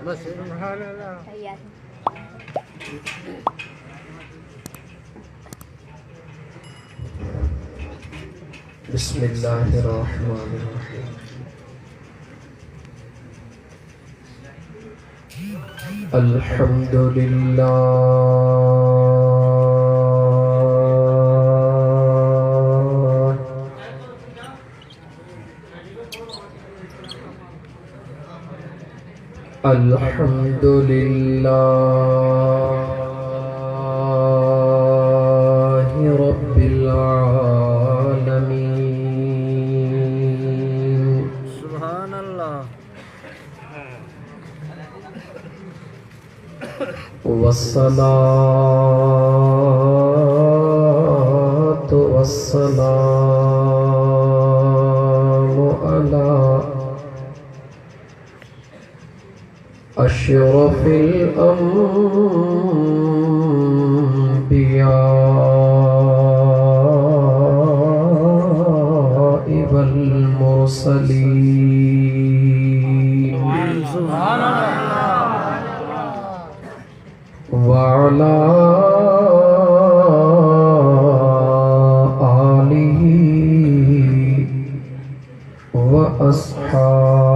बस सुभान अल्लाह। बिस्मिल्लाहिर्रहमानिर्रहीम। अल्हम्दुलिल्लाह अल्हम्दुलिल्लाहि रब्बिल आलमीन। सुभान अल्लाह। वस्सलातु वस्सलामु अला अशरफिल अंबिया'i वल मुरसलीन। सुभान वअला आलिही व अस्हाबिही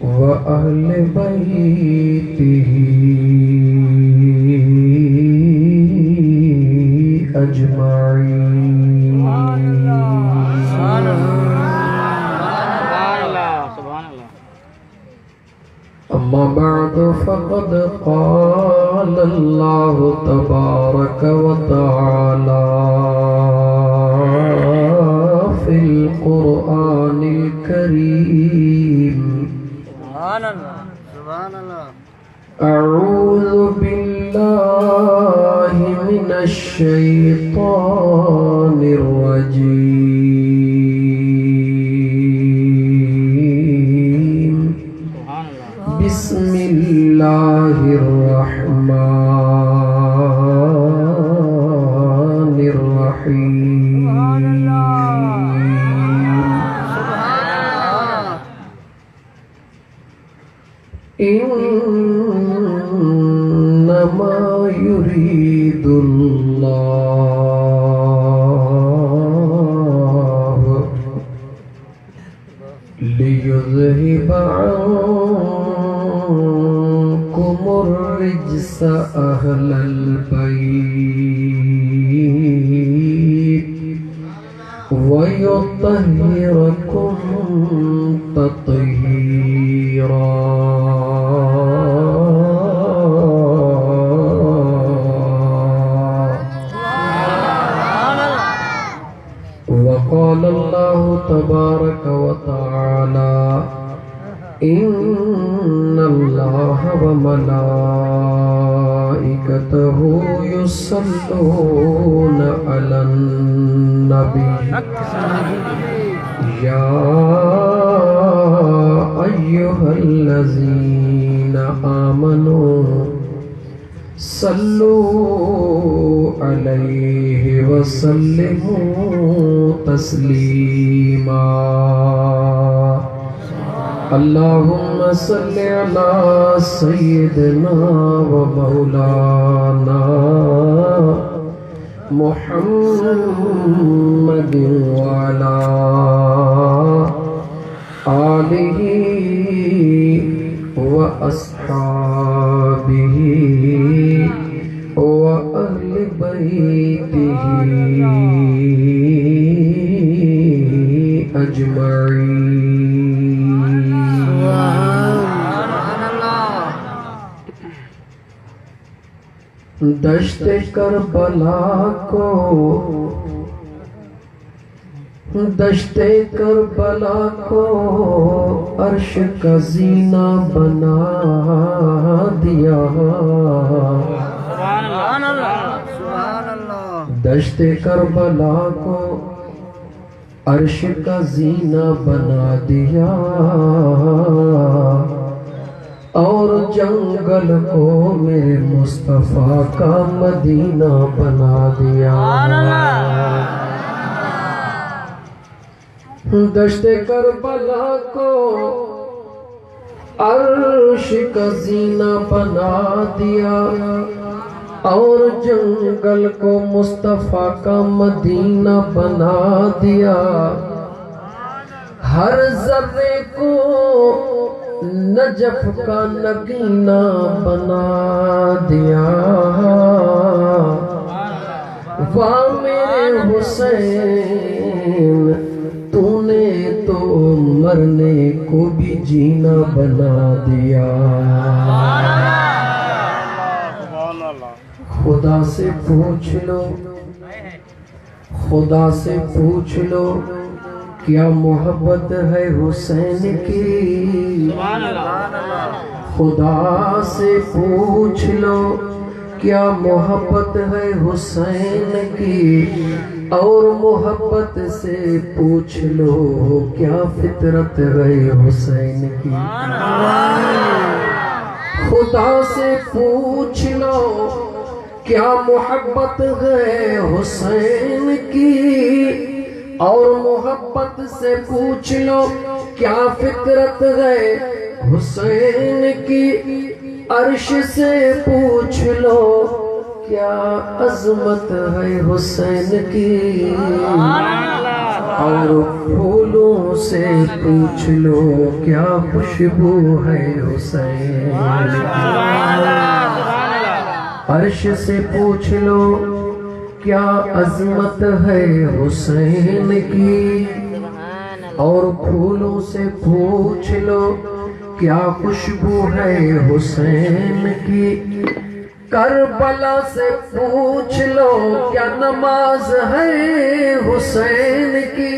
व अहले बैतिही अजमाईन। अम्मा बअदु फ़क़द क़ाल अल्लाहु तबारक व तआला फ़िल क़ुरआनिल करीम। सुभान अल्लाह। सुभान अल्लाह। अऊज़ु बिल्लाहि मिनश शैतानिर रजीम। बिस्मिल्लाहिर रहमानिर रहीम। इन्नमा युरीदुल्लाहु लियुज़हिबा अन्कुमुर रिज्सा अहलल बैत व युत्तहिरकुम तत्हीरा। वक़ाल अल्लाहु तबारक व तआला इन्नल्लाहा व मलाइकतहु युसल्लूना अलन नबी या अय्युहल्लज़ीना आमनू सल्लू अलैहि वसल्लिमू तस्लीमा। अल्लाहुम्मा सल्लि अला सय्यिदिना व मौलाना मुहम्मदिन व अला आलिही व अस्हाबिही व अहले बैतिही अजमाईन। दश्ते करबला को दश्ते करबला को अर्श का जीना बना दिया। सुभान अल्लाह। सुभान अल्लाह। दश्ते करबला को अर्श का जीना बना दिया और जंगल को मेरे मुस्तफ़ा का मदीना बना दिया। दश्ते करबला को अर्श का जीना बना दिया और जंगल को मुस्तफ़ा का मदीना बना दिया। हर ज़र्रे को नजफ का नगीना बना दिया। वाह मेरे हुसैन, तूने तो मरने को भी जीना बना दिया। खुदा से पूछ लो, खुदा से पूछ लो, क्या मोहब्बत है हुसैन की। खुदा से पूछ लो, क्या मोहब्बत है हुसैन की। और मोहब्बत से पूछ लो, क्या फितरत है हुसैन की। खुदा से पूछ लो, क्या मोहब्बत है हुसैन की। और मोहब्बत से पूछ लो, क्या फितरत है हुसैन की। अर्श से पूछ लो, क्या अजमत है हुसैन की। और फूलों से पूछ लो, क्या खुशबू है हुसैन की। अर्श से पूछ लो, क्या अजमत है हुसैन की। और फूलों से पूछ लो, क्या खुशबू है हुसैन की। करबला से पूछ लो, क्या नमाज है हुसैन की।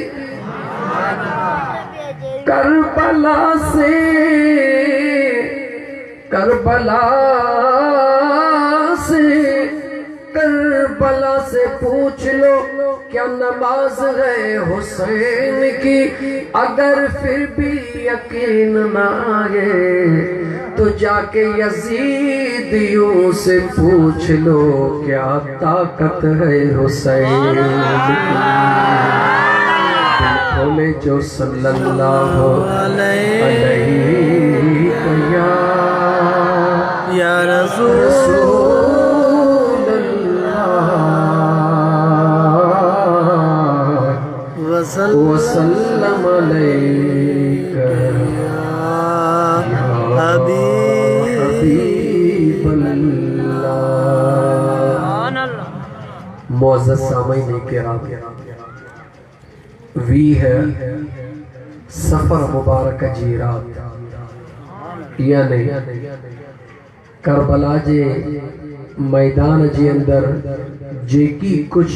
करबला से करबला से पूछ लो, क्या नमाज है हुसैन की। अगर फिर भी यकीन न आए तो जाके यजीदियों से पूछ लो, क्या ताकत है हुसैन की। बोले जो सल्लल्लाहु अलैहि या रसूल वसल्लम अलैका हबीबल्लाह। मौजूद सामईन किराम, वी है सफर मुबारक जी रात, यानी करबला जे मैदान जे अंदर जेकी कुछ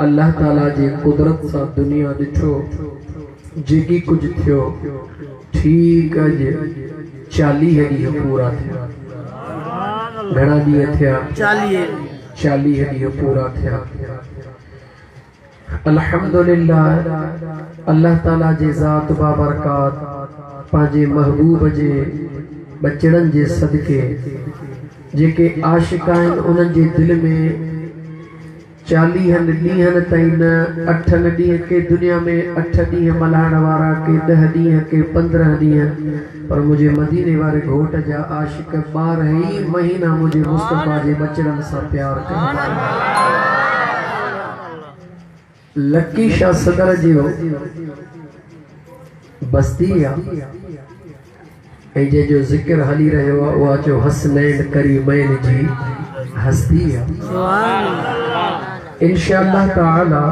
अल्लाह ताला जे कुदरत सा दुनिया दिठो, जेकी कुछ थियो ठीक अज 40 ॾींहं पूरा थिया। घणा ॾींहं थिया? 40 ॾींहं पूरा थिया। अल्हम्दुलिल्लाह, अल्लाह ताला जे ज़ात बाबरकात पंहिंजे महबूब जे बचड़न जे सदके जेके आशिक आहिनि उन्हनि जे दिल में 40 ॾींहंनि ताईं न 8 ॾींहं के दुनिया में 8 ॾींहं मल्हाइण वारा, के 10 ॾींहं, के 15 ॾींहं, पर मुझे मदीने वारे घोट जा आशिक 12 ही महीना मुझे मुस्तफा जे बचड़न सां प्यार कनि। लकी शाह सदर जो बस्ती आहे, जो जिक्र हली रहियो आहे उहा जो हसनैन करीमैन जी हस्ती आहे। इंशाअल्लाह ताला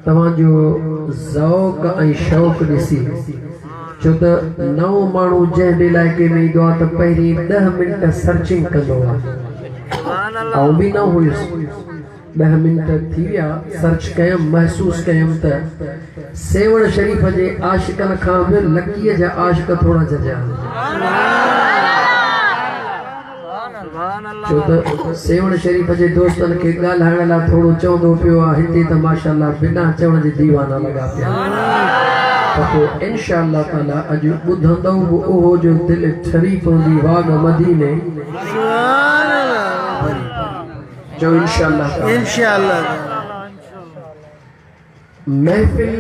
तव्हांजो ज़ौक़ ऐं शौक़ ॾिसी, छो त नओं माण्हू जंहिं इलाइक़े में ईंदो आहे त पहिरीं 10 मिंट सर्चिंग कंदो आहे। ऐं बि न हुयुसि, 10 मिंट थी विया, सर्च कयमि, महसूस कयमि त सेवण शरीफ़ जे आशिकनि खां बि लकीअ जा आशिक थोड़ा जजा, छो त सेवण शरीफ़ जे दोस्तनि खे ॻाल्हाइण लाइ थोरो चवंदो पियो आहे, हिते त माशाअल्लाह बिना चवण जे दीवाना लॻा पिया। त पोइ इंशाअल्लाह ताला अॼु ॿुधंदव बि उहो जो दिलि ठरी पवंदी वाग मदीने। जो इंशाअल्लाह इंशाअल्लाह महफिल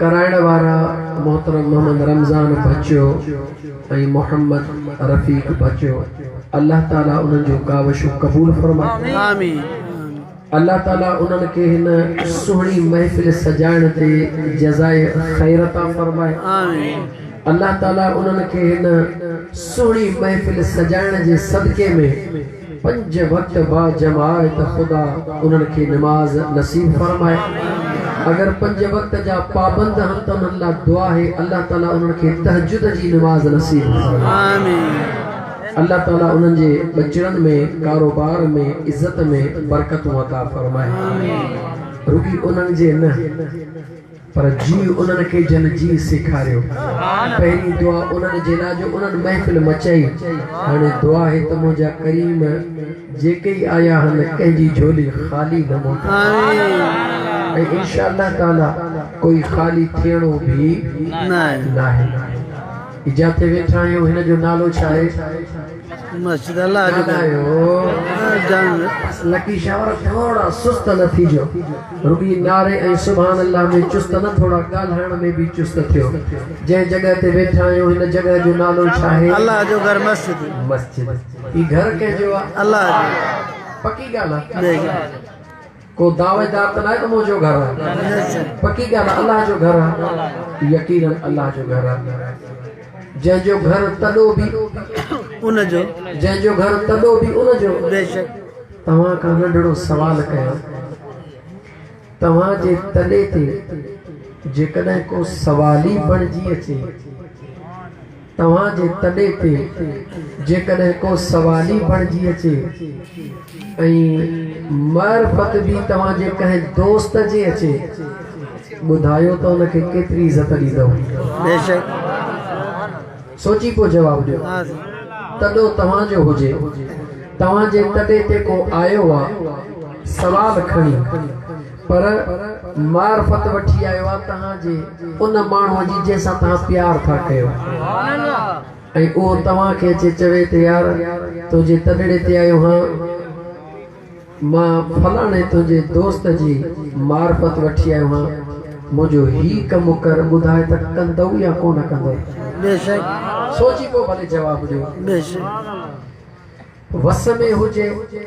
कराइण वारा मोहतरम मोहम्मद रमज़ान बच्चो ऐं मोहम्मद रफ़ीक बच्चो अल्लाह ताला उन्हनि जो कावशो कबूल फरमाए आमीन अल्लाह ताला उन्हनि खे हिन सुहिणी महफ़िल सजाइण ते जज़ाए ख़ैर अता फरमाए आमीन अल्लाह ताला उन्हनि खे हिन सुहिणी महफ़िल सजाइण जे सदके में 5 वक्त बा जमात खुदा उन्हनि खे नमाज नसीब फरमाए अगर 5 वक्त जा पाबंद हन त उन्हनि लाइ दुआ है अल्लाह ताला उन्हनि खे तहज्जुद जी नमाज नसीब फरमाए आमीन अल्लाह ताला उन्हनि जे बचड़नि में कारोबार में इज्जत में बरकतूं अता फरमाए रुकी उन्हनि जे न पर जी उन्हनि खे जन जी सेखारियो पहिरीं दुआ उन्हनि जे लाइ जो उन्हनि महफ़िल मचाई हाणे दुआ है त मुंहिंजा करीम जेके ई आया हन कंहिंजी झोली ख़ाली न मोटे आमीन ऐं इंशाअल्लाह ताला कोई ख़ाली थियणो भी नाहे इजाते वेठा आहियूं हिन जो नालो छा आहे मस्जिद अल्लाह जो जान लकी शावर थोड़ा सुस्त न थीजो रुगी नारे ऐं सुभान अल्लाह में चुस्त न थोड़ा ॻाल्हाइण में भी चुस्त थियो जंहिं जगह ते वेठा आहियूं हिन जगह जो नालो छा आहे अल्लाह जो घर मस्जिद मस्जिद ई घर कंहिंजो आहे अल्लाह जो पक्की ॻाल्हि आहे को दावेदार त न आहे त मुंहिंजो घर आहे पक्की ॻाल्हि आहे अल्लाह जो घर आहे यकीनन अल्लाह जो घर आहे जंहिंजो घर तॾो बि उनजो जंहिंजो घर तॾो बि उनजो बेशक तव्हां खां नंढड़ो सवाल कयां तव्हां जे तॾे ते जेकॾहिं को सवाली बणिजी अचे तव्हां जे तॾे ते जेकॾहिं को सवाली बणिजी अचे ऐं मारिफत बि तव्हां जे कंहिं दोस्त जे अचे ॿुधायो त उनखे केतिरी इज़त ॾींदव बेशक सोची को जवाब ॾियो तॾो तव्हांजो हुजे तव्हां जे तॾे ते को आयो आहे सवाल खणी पर मारिफत वठी आयो आहे तव्हांजे उन माण्हूअ जी जंहिंसां तव्हां प्यार था कयो ऐं उहो तव्हांखे अचे चवे त यार तुंहिंजे तॾड़े ते आयो हां मां फलाणे तुंहिंजे दोस्त जी मारिफत वठी आयो हां मुझो ही कम कर ॿुधाए त कंदव या कोन कंदव बेशक सोची को भले जवाब ॾियो बेशक वस में हुजे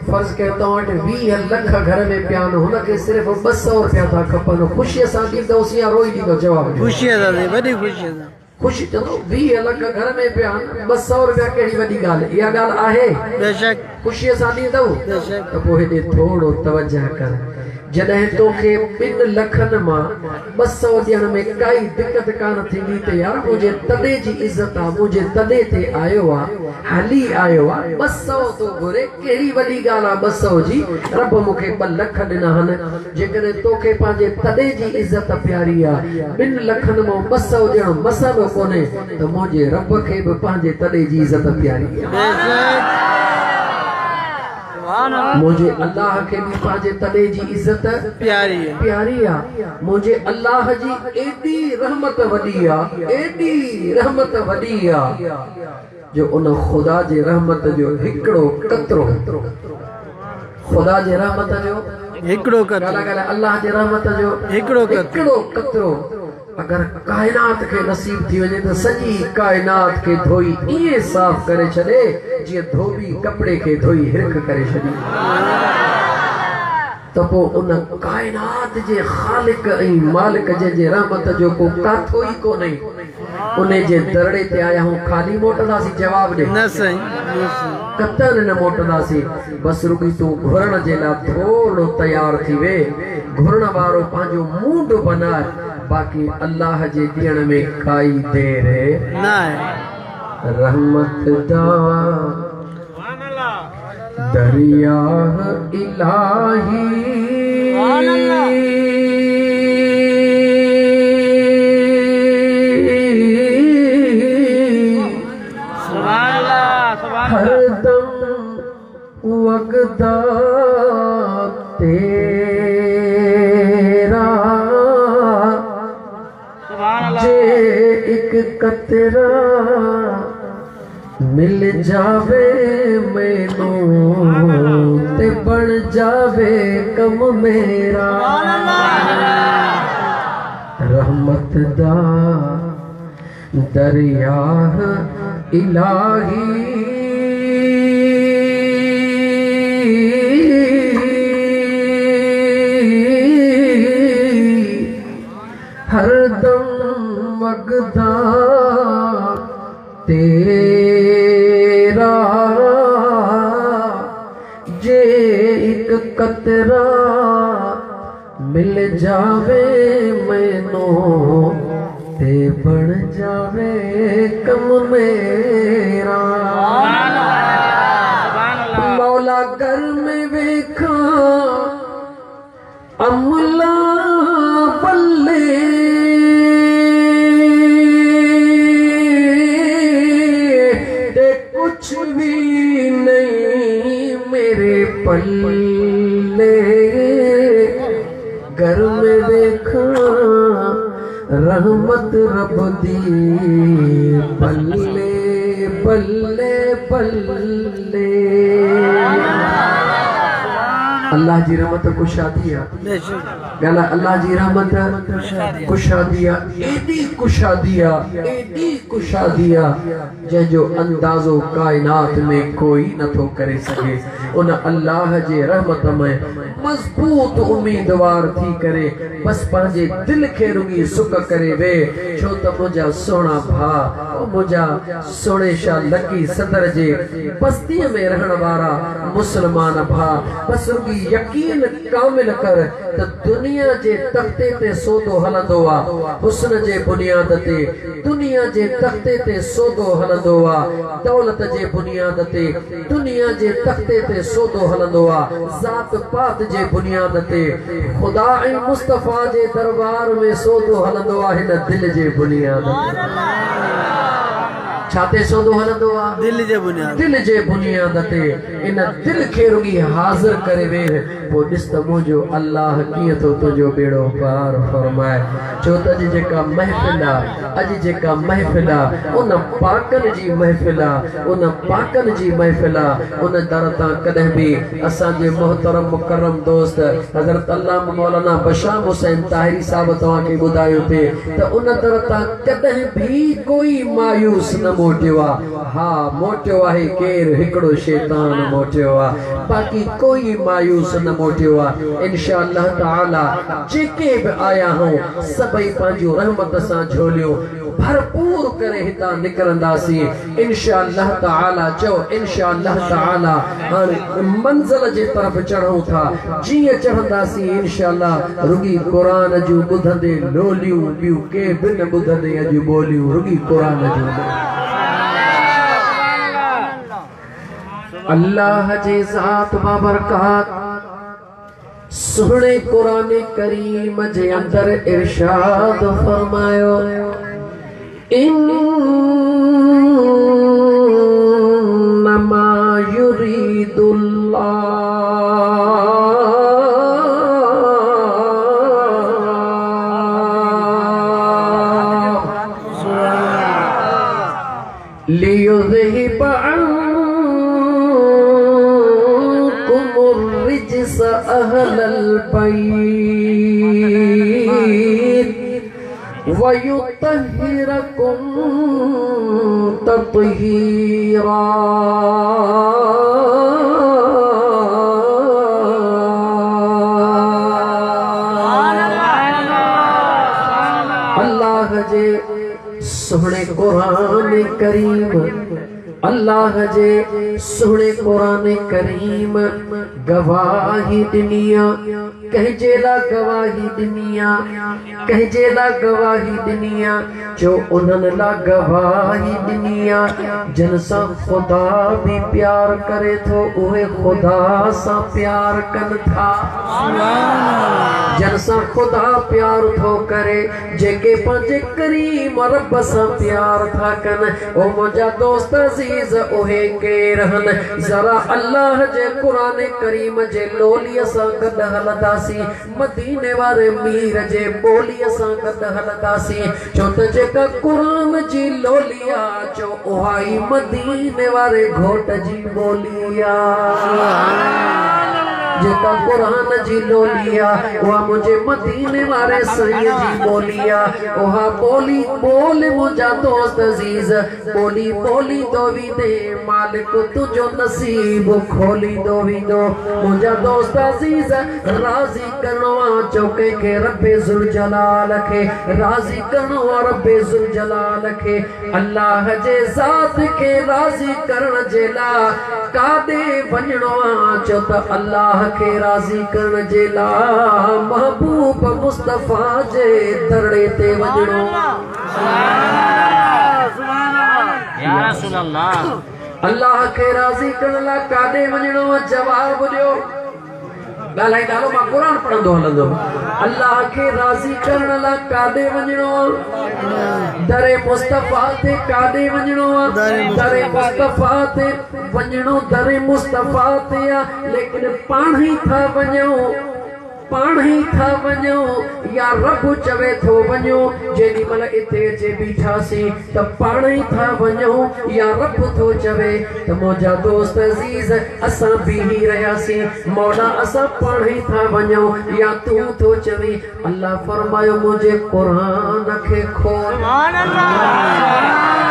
फर्ज़ कयो तव्हां वटि 20 लख घर में पिया आहिनि हुनखे सिर्फ़ 200 रुपया था खपनि ख़ुशीअ सां ॾींदोसि या रोई ॾींदो जवाब ॾियो ख़ुशीअ सां वॾी ख़ुशीअ सां ख़ुशी चवंदो 20 लख घर में पिया आहिनि 200 रुपया कहिड़ी वॾी ॻाल्हि इहा ॻाल्हि आहे बेशक ख़ुशीअ सां ॾींदव बेशक त पोइ हेॾे थोरो तवजह कर जॾहिं तोखे 2 लखनि मां 200 ॾियण में काई दिक़त कान थींदी त यार मुंहिंजे तॾे जी इज़त आहे मुंहिंजे तॾे ते आयो आहे हली आयो आहे 200 तो घुरे कहिड़ी वॾी ॻाल्हि आहे 200 जी रब मूंखे 2 लख ॾिना आहिनि जेकॾहिं तोखे पंहिंजे तॾे जी इज़त प्यारी आहे 2 लखनि मां 200 ॾियणु मसालो कोन्हे त मुंहिंजे रब खे बि पंहिंजे तॾे जी इज़त प्यारी आहे मुझे अल्लाह के भी पाजे तने जी इज्जत प्यारी है मुझे अल्लाह जी एडी रहमत वडिया एडी रहमत वडिया जो उन खुदा जे रहमत जो हिकड़ो कतरो खुदा जे रहमत जो हिकड़ो कतरो गाला अल्लाह जे रहमत जो हिकड़ो कतरो अगर कायनात के नसीब थी वने तो सजी कायनात के धोई ये साफ करे छड़े जे धोबी कपड़े के धोई हिरख करे छड़ी तो पो उन कायनात जे खालिक ऐं मालिक जे रहमत जो को काथो ही को नहीं उन्हें जे दरड़े ते आया हूं खाली मोटदासी जवाब दे न सही कतन न मोटदासी बस रुकी तू घुरण जे ला थोड़ो तैयार थी वे घुरण वारो पांजो मूड बनाए बाकी अल्लाह जे दियण में काई देर है ना रहमत दा दरिया इलाही हरदम वक़्ता तेरा जे एक कतरा मिल जावे मैनू ते बन जावे कम मेरा रहमत दा दरिया इलाही हरदम वगदा तेरा जे एक कतरा मिल जावे मैनू ते बन जावे कम मेरा मौला घर में वेखा अमला बल्ले ते कुछ भी नहीं मेरे पल्ले घर में देखा रहमत रब दी बल्ले बल्ले बल्ले अल्लाह जी रहमत कुशा दिया गला अल्लाह जी रहमत कुशा दिया एडी कुशा दिया जंहिंजो अंदाज़ो कायनात में कोई नथो करे सके उन अल्लाह जे रहमत में मजबूत उम्मीदवार थी करे बस पंहिंजे दिल खे रुगी सुख करे वे छो त मुंहिंजा सोना भा मुंहिंजा सोने शाह लकी सदर जे बस्तीअ में रहण वारा मुसलमान भा बस रुगी यकीन कामिल कर त दुनिया जे तख्ते ते सौदो हलंदो आ हुस्न जे बुनियाद ते दुनिया जे तख्ते ते सौदो हलंदो आ दौलत जे बुनियाद ते दुनिया जे तख्ते ते सौदो हलंदो आ ज़ात पात जे बुनियाद ते खुदा ऐं मुस्तफा जे दरबार में सौदो हलंदो आ हिन दिल जे बुनियाद छाते सौदो हलंदो आ दिल जे बुनियाद ते इन दिल खे रुगी हाज़िर करे वे पो ॾिस त मुंहिंजो अल्लाह कीअं थो तुंहिंजो बेड़ो पार फरमाए छो त अॼु जेका महफ़िल आहे उन पाकनि जी महफ़िल आहे उन दर तां कॾहिं बि असांजे मोहतरम मुकरम दोस्त हज़रत अल्लामा मौलाना बशाम हुसैन ताहिरी साहब तव्हांखे ॿुधायो थे त उन दर तां कॾहिं बि कोई मायूस न मोटियो आहे हा मोटियो आहे केरु हिकिड़ो शैतान मोटियो आहे बाक़ी कोई मायूस न मोटियो आहे इंशाअल्लाह ताला जेके बि आया हूं सभई पंहिंजूं रहमत सां झोलियूं भरपूर करे हितां निकिरंदासीं इंशाअल्लाह ताला चओ इंशाअल्लाह ताला मंज़िल जे तरफ़ चढ़ूं था जीअं चढ़ंदासीं इंशाअल्लाह रुगी क़ुरान जूं ॿुधंदे लोलियूं ॿियूं के बि न ॿुधंदे अॼु ॿोलियूं रुगी क़ुरान जूं अल्लाह जे ज़ात बाबरकात सुहणे कुरान करीम जे अंदर इरशाद फरमायो इन्नमा युरीदुल्लाह लियुज़हिब अहलल बैत वयुतहिरकुम तत्हीरा अल्लाह जे सुहणे कुरान करीम अल्लाह जे सुहणे कुरान करीम गवाही दिनिया कहजे ला गवाही दिनिया जो उन्हनि ला गवाही दिनिया जन सां खुदा भी प्यार करे थो उहे खुदा सां प्यार कन था जन सां खुदा प्यार थो करे जेके पंहिंजे करीम रब सां प्यार था कन ओ मुंहिंजा दोस्त अज़ीज उहे केर हन जरा अल्लाह जे कुरान करीम जे लोलीअ सां गॾु हलंदासीं मदीने वारे मीर जे ॿोलीअ सां गॾु हलंदासीं छो त जेका कुरान जी लोली आहे चो उहा ई मदीने वारे घोट जी ॿोली आहे ता कुरान जी लोलिया वहा मुझे मदीने वाले सैयद जी बोलिया ओहा बोली बोल मुझा दोस्त अजीज बोली बोली दो भी दे मालिक तुझो नसीब खोली दो भी दो मुझा दोस्त अजीज राजी करवा चौके के रब्बे जुल जलाल के राजी करवा रब्बे जुल जलाल के अल्लाह जे जात के राजी करण जेला कादे वञणो चो त अल्लाह के राजी करण जेला महबूब मुस्तफा जे दरड़े ते वञणो या रसूल अल्लाह अल्लाह के राजी करण ला कादे वञणो जवाब दियो गालाई डालो मां कुरान पढ़ंदो हलंदो अल्लाह के राजी करण ला कादे वञणो दरे मुस्तफा ते कादे वञणो दरे मुस्तफा ते वञणो दरे मुस्तफा ते लेकिन पाण ही था वञो पाण ही था वञो या रब चवे थो वञो जेडी मल इते जे बीठासी त पाण ही था वञो या रब थो चवे त मोजा दोस्त अजीज असां बीही रहियासी मौला असां पाण ही था वञो या तू थो चवे अल्लाह फरमायो मुझे कुरान के खोल सुभान अल्लाह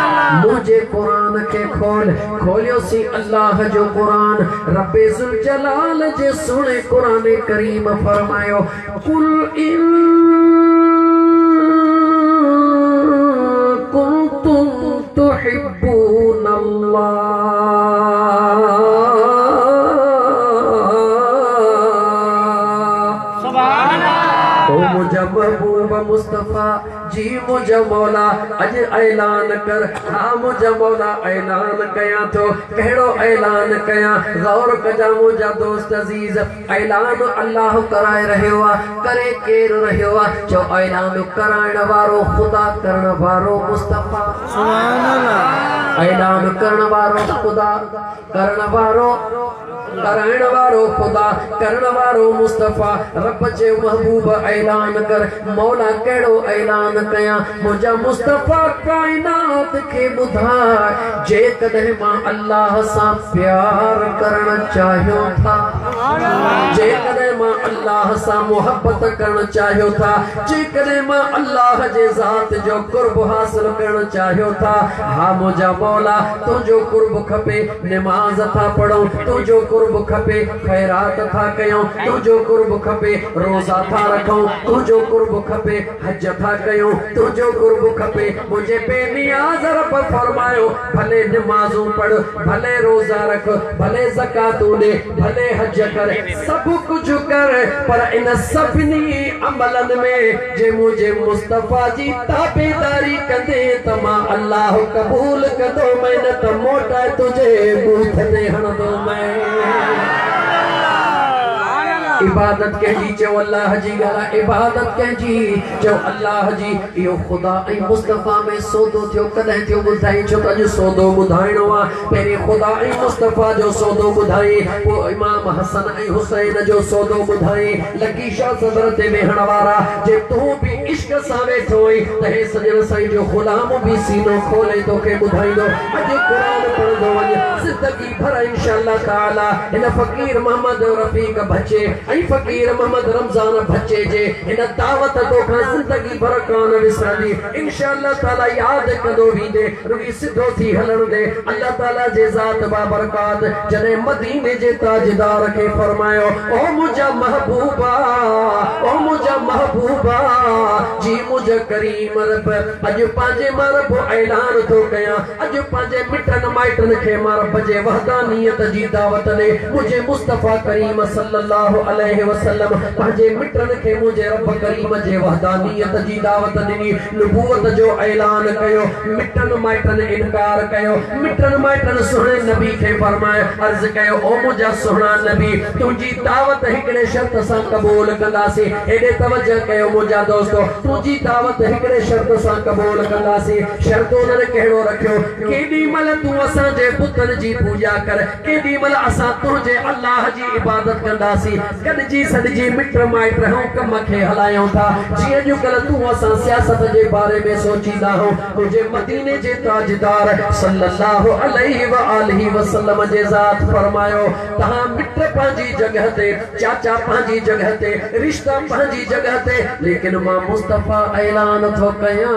मुझे कुरान के खोल खोलियो सी अल्लाह जो कुरान रब्बे जुल जलाल जे सुने कुरान करीम फरमायो कुल इन कुंतुम तुहिब्बूनल्लाह सुभान अल्लाह ओ मुझा महबूब मुस्तफा जी मुझा मौला अज ऐलान कर हाँ मुझा मौला ऐलान कया तो कहिड़ो ऐलान कया गौर कजा मुझा दोस्त अजीज ऐलान अल्लाह कराए रहियो करे केर रहियो जो ऐलान कराइण वारो खुदा करण वारो मुस्तफा सुभान अल्लाह ऐलान करण वारो खुदा करण वारो कराइण वारो खुदा करण वारो मुस्तफा रब जे महबूब ऐलान कर मौला कहिड़ो ऐलान कया मुझा मुस्तफा कायनात के ॿुधाए जेकॾहिं मां अल्लाह सां प्यार करण चाहियो था जेकॾहिं मां अल्लाह सां मोहब्बत करण चाहियो था जेकॾहिं मां अल्लाह जे ज़ात जो कुर्ब हासिल करण चाहियो था हा मुझा मौला तुंहिंजो कुर्ब खपे नमाज था पढ़ूं तुंहिंजो कुर्ब खपे खैरात था कयूं तुंहिंजो कुर्ब खपे रोज़ा था रखूं तुंहिंजो कुर्ब खपे हज था कयूं तुंहिंजो कुर्ब खपे मुझे बेनियाज़ रब फरमायो भले नमाज़ूं पढ़ भले रोज़ा रख भले ज़कातूं ॾे भले हज कर सब कुछ कर पर इन सभिनी अमलन में जे मुझे मुस्तफा जी ताबेदारी कंदे त मां अल्लाह कबूल कंदो महिनत मोटाए तुझे बूथ ते हणंदो मैं इबादत कंहिंजी चओ अल्लाह जी ॻाल्हि इबादत कंहिंजी चओ अल्लाह जी इहो ख़ुदा ऐं मुस्तफ़ा में सौदो थियो कॾहिं थियो ॿुधाई छो त अॼु सौदो ॿुधाइणो आहे पहिरीं ख़ुदा ऐं मुस्तफ़ा जो सौदो ॿुधाई पोइ इमाम हसन ऐं हुसैन जो सौदो ॿुधाई लकी शाह सदर ते वेहण वारा जे तूं बि इश्क सां वेठो आहीं त हे सजण साईं जो ग़ुलाम बि सीनो खोले तोखे ॿुधाईंदो अॼु क़ुरान पढ़ंदो वञ ज़िंदगी भर इंशाअल्लाह ताला हिन फ़क़ीर मोहम्मद रफ़ीक बचे ऐं फ़क़ीर मोहम्मद रमज़ान बचे जे हिन दावत तोखां ज़िंदगी भर कान विसरंदी इंशाअल्लाह ताला यादि कंदो वेंदे रुॻी सिधो थी हलण दे अल्लाह ताला जे ज़ात बाबरकात जॾहिं मदीने जे ताजदार खे फरमायो ओ मुंहिंजा महबूबा ओ मुंहिंजा महबूबा जी मुंहिंजा करीम रब अॼु पंहिंजे मां रब ऐलान थो कयां अॼु पंहिंजे मिटनि माइटनि खे मां रब जे वहदानियत जी दावत ॾे मुंहिंजे मुस्तफ़ा करीम सल्लल्लाहु अलैहि वसल्लम पंहिंजे मिटनि खे मुंहिंजे रब करीम जे वहदानियत जी दावत ॾिनी नबूवत जो ऐलान कयो मिटनि माइटनि इनकार कयो मिटनि माइटनि सुहिणे नबी खे फरमाए अर्ज़ कयो ओ मुंहिंजा सुहिणा नबी तुंहिंजी दावत हिकिड़े शर्त सां क़बूल कंदासीं हेॾे तवजह कयो मुंहिंजा दोस्तो तुंहिंजी दावत हिकिड़े शर्त सां क़बूल कंदासीं शर्त उन्हनि कहिड़ो रखियो केॾी महिल तूं असांजे पुतनि जी पूॼा कर केॾी महिल असां तुंहिंजे अल्लाह जी इबादत कंदासीं गॾिजी सॾिजी मिट माइट रहूं कम खे हलायूं था जीअं अॼुकल्ह तूं असां सियासत जे बारे में सोचींदा आहियूं तुंहिंजे मदीने जे ताजदार सल्लल्लाहु अलैहि व आलिहि वसल्लम जे ज़ात फरमायो तहां मिट पंहिंजी जगह ते, चाचा पंहिंजी जगह ते, रिश्ता पंहिंजी जगह ते, लेकिन मां मुस्तफा ऐलान थो कयां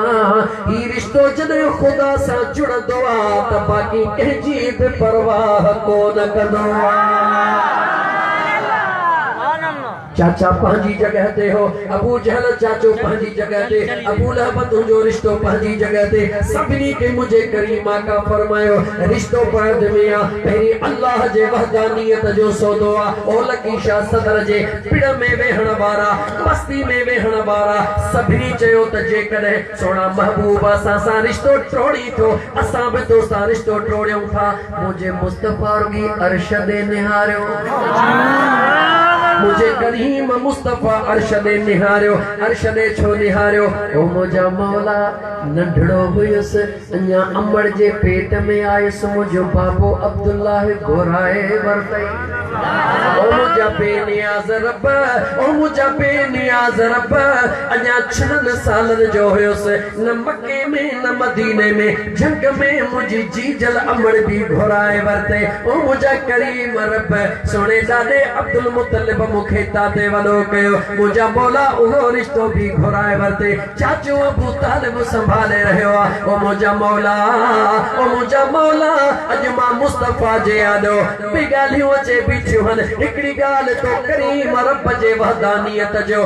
ही रिश्तो जॾहिं ख़ुदा सां जुड़ंदो आहे त बाक़ी कंहिंजी बि परवाह कोन कंदो आहे। चाचा पंहिंजी जगह ते हो, अबू जहल चाचो पंहिंजी जगह ते, अबू लहब तुंहिंजो रिश्तो पंहिंजी जगह ते, सभिनी खे मुंहिंजे करीम आका फरमायो रिश्तो पर्द में आहे पहिरीं अल्लाह जे वहदानियत जो सौदो आहे। ओ लकी शाह सदर जे पिड़ में वेहण वारा, बस्ती में वेहण वारा सभिनी चयो त जेकॾहिं सोना महबूब असां सां रिश्तो टोड़ी थो असां बि तो सां रिश्तो टोड़ियूं था। मुंहिंजे मुस्तफा रुगी अर्श दे निहारियो, मुझे करीम मुस्तफा अरशद निहारियो, अरशद छो निहारियो ओ मुझा मौला नंढड़ो हुयुस अञा अमड़ जे पेट में आयुस मुझो बाबो अब्दुल्ला घोराए वरतई। ओ मुझा बेनियाज रब, ओ मुझा बेनियाज रब अञा 6 सालन जो हुयुस न मक्के में न मदीने में जंग में मुझी जीजल अमड़ भी घोराए वरते। ओ मुझा करीम रब सोने दादे अब्दुल मुतलिब मुखे ताते वलो कयो, मुझा मौला उहो रिश्तो भी घोराए वरते। चाचो अबू तालिब संभाले रहियो आहे। ओ मुझा मौला, ओ मुझा मौला अज मां मुस्तफा जे आॾो बि ॻाल्हियूं अचे बीठियूं हन। हिकिड़ी ॻाल्हि तो करीम रब जे वहदानियत जो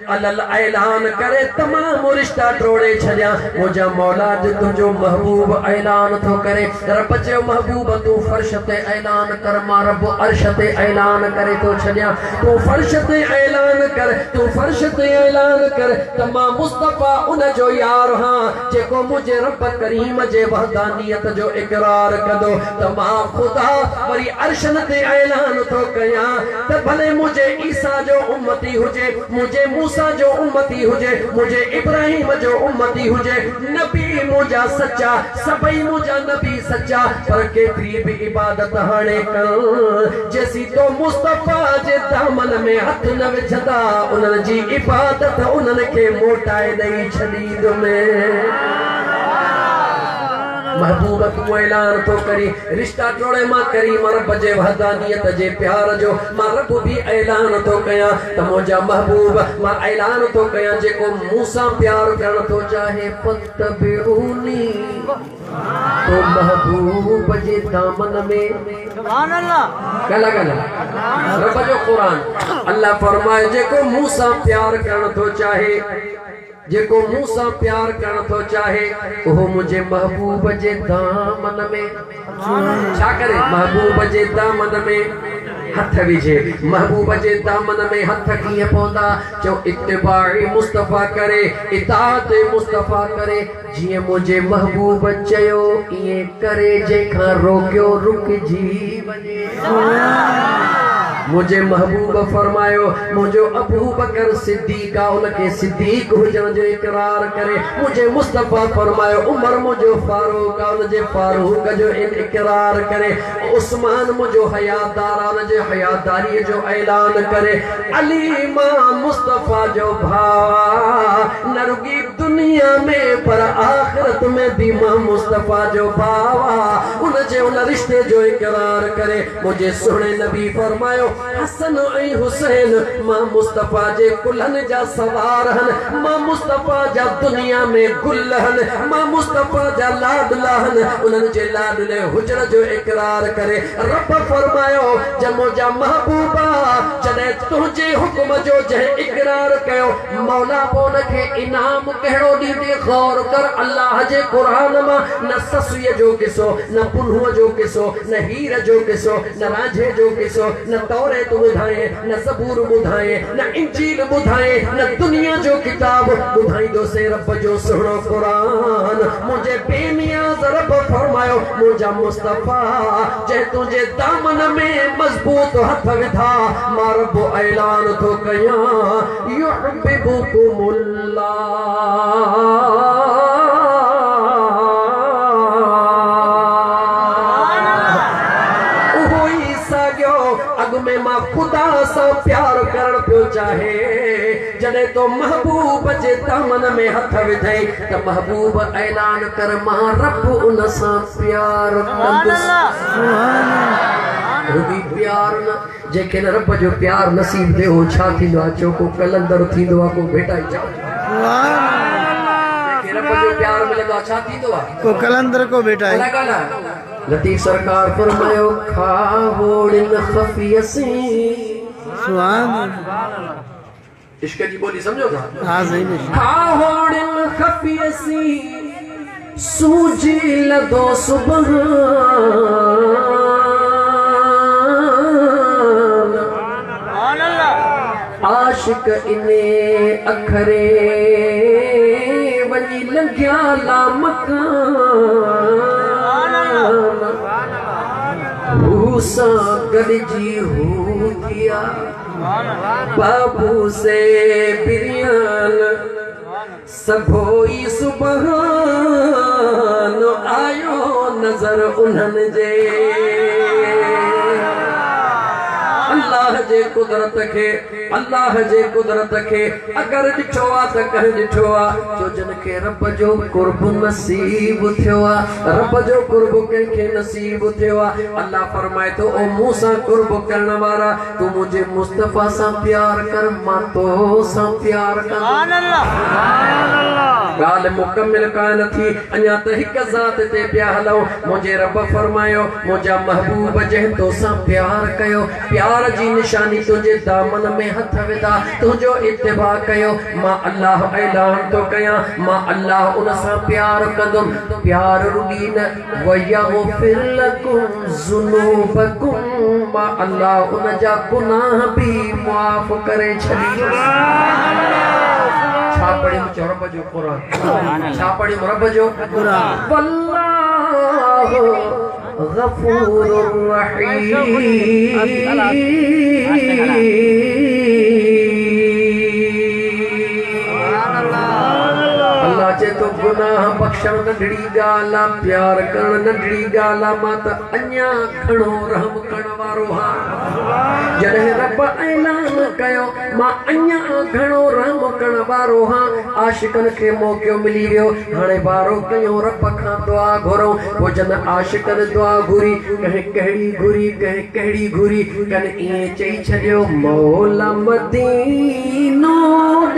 अलल ऐलान करे तमामु रिश्ता टोड़े छॾिया। मुझा मौला अॼु तुंहिंजो महबूब ऐलान थो करे, रब चयो महबूब तूं फर्श ते ऐलान कर, मां रब अर्श ते ऐलान करे तो छॾिया। तू फर्श ते ऐलान कर, तू फर्श ते ऐलान कर त मां मुस्तफा उन जो यार हां जेको मुझे रब करीम जे वहदानियत जो इकरार कंदो त मां खुदा वरी अर्शन ते ऐलान थो कयां त भले मुझे ईसा जो उम्मती हुजे, मुझे मूसा जो उम्मती हुजे, मुझे इब्राहिम जो उम्मती हुजे, नबी मुझा सच्चा सभई मुझा नबी सच्चा, पर केतिरी बि इबादत हाणे कर जेसी तो मुस्तफा जे दामन में हथ न विझंदा उन्हनि जी इबादत उन्हनि खे मोटाए ॾेई छॾींदुमि। महबूब तू ऐलान तो करी रिश्ता टोड़े मां करीम रब जे वहदानियत जे प्यार जो मां रब भी ऐलान तो कयां त मुझा महबूब मां ऐलान तो कयां जेको मूंसां प्यार करण तो चाहे फतबिऊनी तो महबूब जे दामन में सुभान अल्लाह गला गला रब जो कुरान अल्लाह फरमाए जेको मूंसां प्यार करण तो चाहे, जेको मूंसां प्यार करण तो चाहे वो मुझे महबूब जे दामन में छा करे, महबूब जे दामन में हथ विझे। महबूब जे दामन में हथ कीअं पवंदा, चो इत्तिबाई मुस्तफा करे, इताअत मुस्तफा करे, जीअं मुझे महबूब चयो ईअं करे, जंहिंखां रोकियो रुकिजी वञे। मुझे महबूब फरमायो मुझो अबू बकर सिद्दीक उनके सिद्दीक हुजण जो इकरार करे, मुझे मुस्तफा फरमायो उमर मुझो फारूक उनजे फारूक जो इकरार करे, उस्मान मुझो हयादार उनजे हयादारी जो ऐलान करे, अली मां मुस्तफा जो भावा न रुगी दुनिया में पर आखिरत में भी मां मुस्तफा जो भावा उनजे उन रिश्ते जो इकरार करे। मुझे सुने नबी फरमायो हसन ऐं हुसैन मां मुस्तफा जे कुल्हनि जा सवार हन, मां मुस्तफा जा दुनिया में गुल हन, मां मुस्तफा जा लाडला हन, उन्हनि जे लाडले हुजण जो इकरार करे। रब फरमायो जमो जा महबूबा जॾहिं तुंहिंजे हुक्म जो जंहिं इकरार कयो मौला पोइ उनखे इनाम कहिड़ो ॾींदे गौर कर। अल्लाह जे क़ुरान मां न ससुअ जो किसो, न पुल्हूअ जो किसो, न हीर जो किसो, न रांझे जो किसो, न तौरेत ॿुधाए, न ज़बूर ॿुधाए, न इंजील ॿुधाए, न दुनिया जो किताब ॿुधाईंदो से रब जो सुहिणो क़ुरान। मुंहिंजे बेनियाज़ रब फरमायो मुंहिंजा मुस्तफा जंहिं तुंहिंजे दामन में मज़बूत हथ विधा मां रब ऐलान थो कयां युहिब्बुकुमुल्लाह में मां खुदा सां प्यार करण पियो चाहे। जॾहिं तो महबूब जे दामन में हथ विधई त महबूब ऐलान कर मां रब उन सां प्यार कंदुसि। रुगी प्यार न जेके न रब जो प्यार नसीब दे हो छा थींदो आहे चोको कलंदर थींदो आहे को भेटाई छा जेके रब जो प्यार मिलंदो आहे छा थींदो आहे को कलंदर को बेटा है लतीफ सरकार फरमायो खावोड़िन खफियसी सुभान इश्क की बोली समझो था हाँ सही नहीं खावोड़िन खफियसी सूजी लदो सुबह आशिक इने अखरे वनी लग्या ला मकान भूसा गलजी हो दिया बाबू से बिरियान सभोई सुबहान आयो नजर उन्हन जे अल्लाह जे कुदरत के अगर ॾिठो आ त कह ॾिठो आ जो जन के रब जो कुर्ब नसीब थियो आ रब जो कुर्ब कंहिंखे नसीब थियो आ अल्लाह फरमाए तो ओ मूसा कुर्ब करण वारा तू मुझे मुस्तफा सां प्यार कर मां तो सां प्यार कर सुभान अल्लाह गाल मुकम्मिल कान थी अञा त हिक ज़ात ते पिया हलो मुझे रब फरमायो मुझा महबूब जंहिं तो सां प्यार कयो प्यार जी निशानी तुझे दामन में हथ विधा तुझो इत्तिबा कयो मां अल्लाह ऐलान तो कया मां अल्लाह उन सां प्यार कंदुम प्यार रुगी न वयगफिर लकुम ज़ुनूबकुम मां अल्लाह उन जा गुनाह भी माफ करे छॾी छा पढ़ी रब जो कुरान छा पढ़ी रब जो कुरान वल्लाहु गफूरुर रहीम अल्लाह जे तो गुनाह बख्शण नंढड़ी ॻाल्हि आहे प्यार करण नंढड़ी ॻाल्हि आहे मां त अञा घणो रहम करण वारो हा जॾहिं रब ऐलान कयो मां अञा घणो रहम करण वारो हा आशिकन खे मौक़ो मिली वियो हाणे बारो कयूं रब खां दुआ घुरूं पोइ जन आशिकन दुआ घुरी कंहिं कहिड़ी घुरी कन ईअं चई छॾियो मौला मदीनो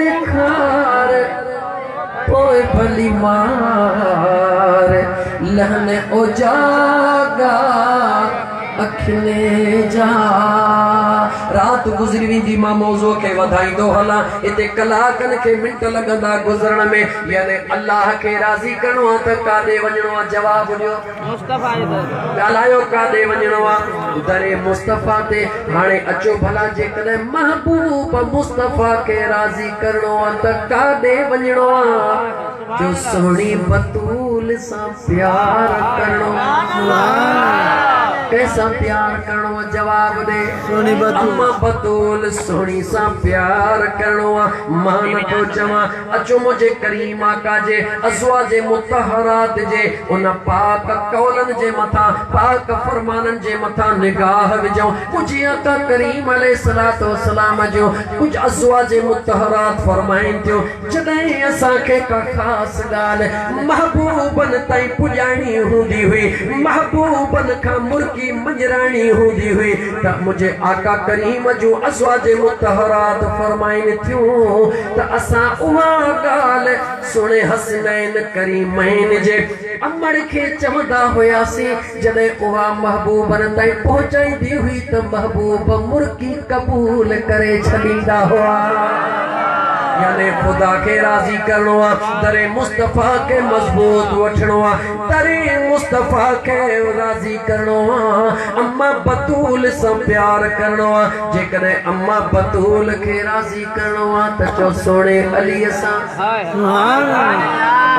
ॾेखार पोइ भली मार लहने ओ जागा अखिले जा रात गुज़री वेंदी मां मौज़ू खे वधाईंदो हलां इते कलाकन खे मिंट लॻंदा गुज़रण में यानी अल्लाह खे राज़ी करणो आहे त काॾे वञणो आहे जवाब ॾियो मुस्तफा ॻाल्हायो काॾे वञणो आहे दरे मुस्तफा ते हाणे अचो भला जेकॾहिं महबूब मुस्तफा खे राज़ी करणो आहे त काॾे वञणो आहे जो सोहणी बतूल सां प्यार करणो कैसा प्यार करणो जवाब दे सोनी अम्मा बतूल सोनी सा प्यार करणो मां नथो चवां अचो मुझे करीम आका जे अज़वाज मुतहरात जे उन पाक कौलन जे मथा पाक फरमानन जे मथा निगाह विझूं कुछ आका करीम अलैहिस्सलातु वस्सलाम जो कुछ अज़वाज मुतहरात फरमाइन थियो जॾहिं असां खे का ख़ास ॻाल्हि महबूबन ताईं पुॼाइणी हूंदी हुई महबूबन खां मुर्की मंजरानी हूंदी हुई त मुझे आका करीम जो अज़वाज मुतहरात फरमाइन थियूं त असां उहा ॻाल्हि सुणे हसनैन करीमैन जे अमड़ खे चवंदा हुयासीं जॾहिं उहा महबूबन ताईं पहुचाईंदी हुई त महबूब मुर्की क़बूल करे छॾींदा हुआ यानी खुदा के राजी करणो आ दरे मुस्तफा के मजबूत वठणो आ दरे मुस्तफा के राजी करणो आ अम्मा बतूल से प्यार करणो आ जेकॾहिं अम्मा बतूल के राजी करणो आ त चो सोने अली सा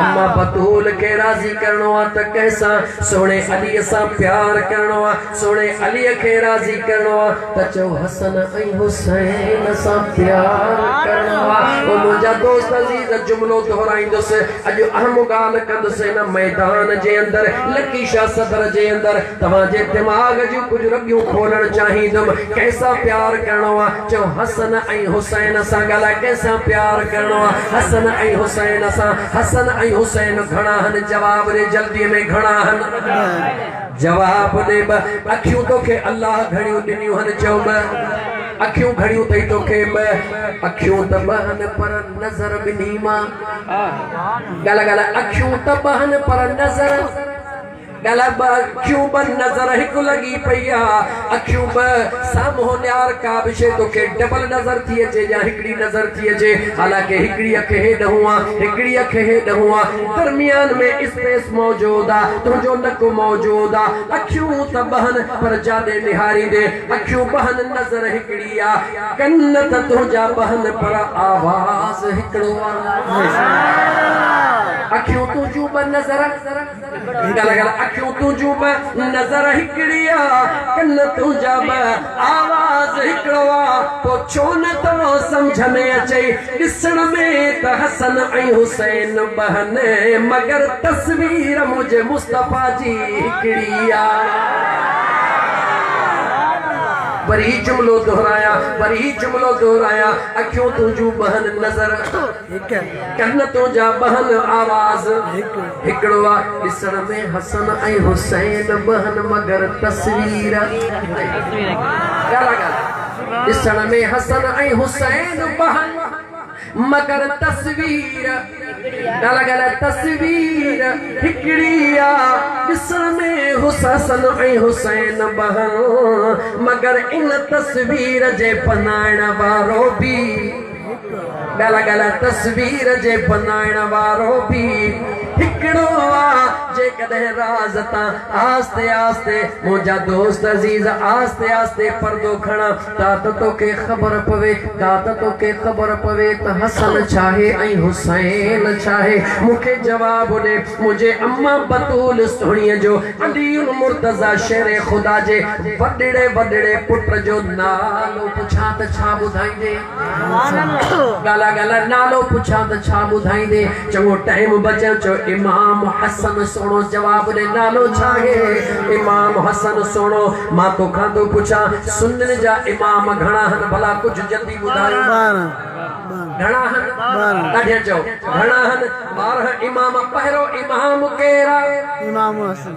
अम्मा बतूल के राजी करणो आ त कैसा सोने अली सा प्यार करणो आ सोने अली के राजी करणो आ त चो हसन ऐं हुसैन सा प्यार करणो आ ओ मुझा दोस्त अजीज जुमलो दोहराइंदुस अज अहम गाल कंदुस इन मैदान जे अंदर लकी शाह सदर जे अंदर तवा जे दिमाग जो कुछ रगियो खोलण चाहिंदम कैसा प्यार करणो आ चो हसन ऐं हुसैन सा गला कैसा प्यार करणो आ हसन ऐं हुसैन सा हसन ऐं हुसैन घणा हन जवाब रे जल्दी में घणा हन जवाब दे अखियूं तोखे अल्लाह घड़ियूं ॾिनियूं हन चओ अखियूं घड़ियूं अथई तोखे अखियूं त बहन पर नज़र ॿिन्ही मां ॻाल्हि अखियूं त बहन पर नज़र अखियूं ब नज़र हिकु लगी पई आहे अखियूं ब साम्हूं न्यार का बि शइ तोखे डबल नज़र थी अचे या हिकिड़ी नज़र थी अचे हालांकि हिकिड़ी अख हेॾहूं आहे हिकिड़ी अख हेॾहूं आहे दरमियान में स्पेस मौजूद आहे तुंहिंजो नक मौजूद आहे अखियूं त बहन पर जाॾे निहारींदे अखियूं बहन नज़र हिकिड़ी आहे कन त तुंहिंजा बहन पर आवाज़ हिकिड़ो आहे अखियूं तुंहिंजूं ब नज़र अखियूं तुंहिंजूं ब नज़र हिकिड़ी आहे कन तुंहिंजा ब आवाज़ हिकिड़ो आहे पोइ छो न तो सम्झ में अचे ॾिसण में त हसन ऐं हुसैन बहन मगर तस्वीर मुंहिंजे मुस्तफ़ा जी हिकिड़ी आहे वरी जुमलो दोहराया अखियूं तुंहिंजूं बहन नज़र कन तुंहिंजा बहन आवाज़ हिकिड़ो आहे ॾिसण में हसन ऐं हुसैन बहन मगर तस्वीर ॾिसण में हसन ऐं हुसैन बहन मगर तस्वीर तस्वीर हिकिड़ी आहे ॾिसण में हसन ऐं हुसैन बहन मगर इन तस्वीर जे बनाइण वारो बि तस्वीर जे बनाइण वारो बि हिकिड़ो आहे जेकॾहिं राज़ तां आस्ते आस्ते मुंहिंजा दोस्त अज़ीज़ आस्ते आस्ते पर्दो खणा त तोखे ख़बर पवे त हसन छाहे ऐं हुसैन छाहे मूंखे जवाब ॾे मुंहिंजे अम्मा बतूल सुहिणीअ जो अलीउल मुर्तज़ा शेर ख़ुदा जे वॾड़े पुट जो नालो पुछां त छा ॿुधाईंदे ॻाल्हि नालो पुछां त छा ॿुधाईंदे चङो टाइम बचियो चओ इमाम हसन सोणो जवाब ॾे नालो छा आहे इमाम हसन सोणो मां तोखां थो पुछां सुन्नत जा इमाम घणा आहिनि भला कुझु जल्दी ॿुधायो घणा आहिनि ॾाढे चओ घणा आहिनि 12 इमाम पहिरों इमाम केरु आहे इमाम हसन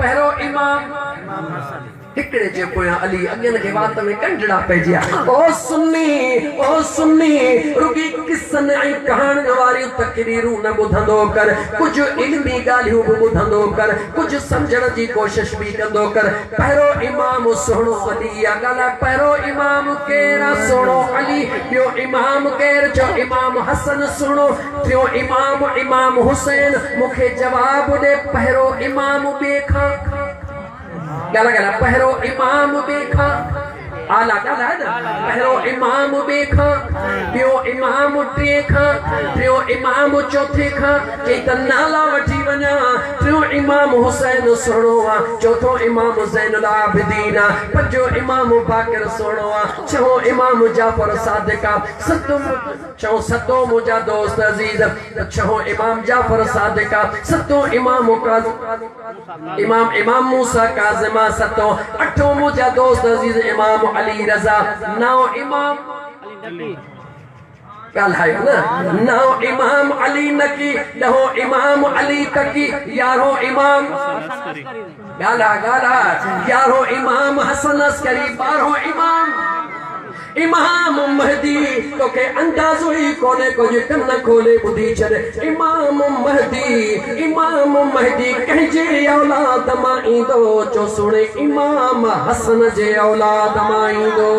पहिरों इमाम हिकिड़े जे पोयां अली अॻियनि खे वात में कंडड़ा पइजिया ओ सुन्नी रुगी किसन ऐं कहाणियुनि वारियूं तकरीरूं न ॿुधंदो कर कुझु इल्मी ॻाल्हियूं बि ॿुधंदो कर कुझु सम्झण जी कोशिश बि कंदो कर पहिरों इमाम सुहिणो अली आहे ॻाल्हि पहिरों इमाम केरु आहे सुहिणो अली ॿियो इमाम केरु चओ इमाम हसन सुहिणो टियों इमाम हुसैन मूंखे जवाब ॾे पहिरों इमाम ॿिए खां पहिरों इमाम ॿिए खां आला ॻाल्हि आहे न पहिरों इमाम ॿिए खां ॿियो इमाम टे खां टियों इमाम चौथे खां चई त नाला वठी वञा टियों इमाम हुसैन सुहिणो आहे चौथों इमाम ज़ैनुल आबिदीन आहे पंजों इमाम बाक़िर सुहिणो आहे छहों इमाम जाफर सादिक आहे सतों मुंहिंजा दोस्त अज़ीज़ छहों इमाम जाफर सादिक आहे सतों इमाम मूसा काज़िम आहे सतों अठों मुंहिंजा दोस्त अज़ीज़ इमाम अली रज़ा नौ इमाम ॻाल्हायो न नौ इमाम अली नकी ॾहों इमाम अली तकी 11हों इमाम ॻाल्हा 11हों इमाम हसन अस्करी 12हों इमाम महदी तोखे अंदाज़ो ही कोने कुझु कन खोले ॿुधी छॾ इमाम महदी कंहिंजे औलाद मां ईंदो चो सुणे इमाम हसन जे औलाद मां ईंदो